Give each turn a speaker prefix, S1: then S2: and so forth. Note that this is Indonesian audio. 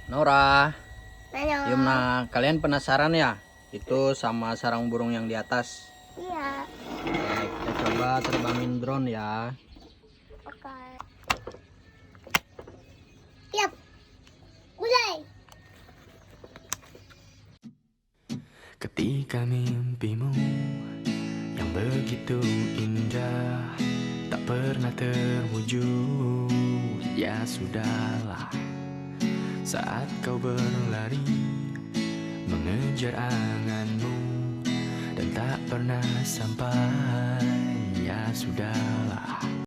S1: Nora,
S2: Halo.
S1: Yumna, kalian penasaran ya? Itu sama sarang burung yang di atas.
S2: Iya.
S1: Oke, kita coba terbangin drone ya.
S2: Oke. Siap. Mulai.
S3: Ketika mimpimu yang begitu indah tak pernah terwujud, ya sudahlah. Saat kau berlari mengejar anganmu dan tak pernah sampai, ya sudahlah.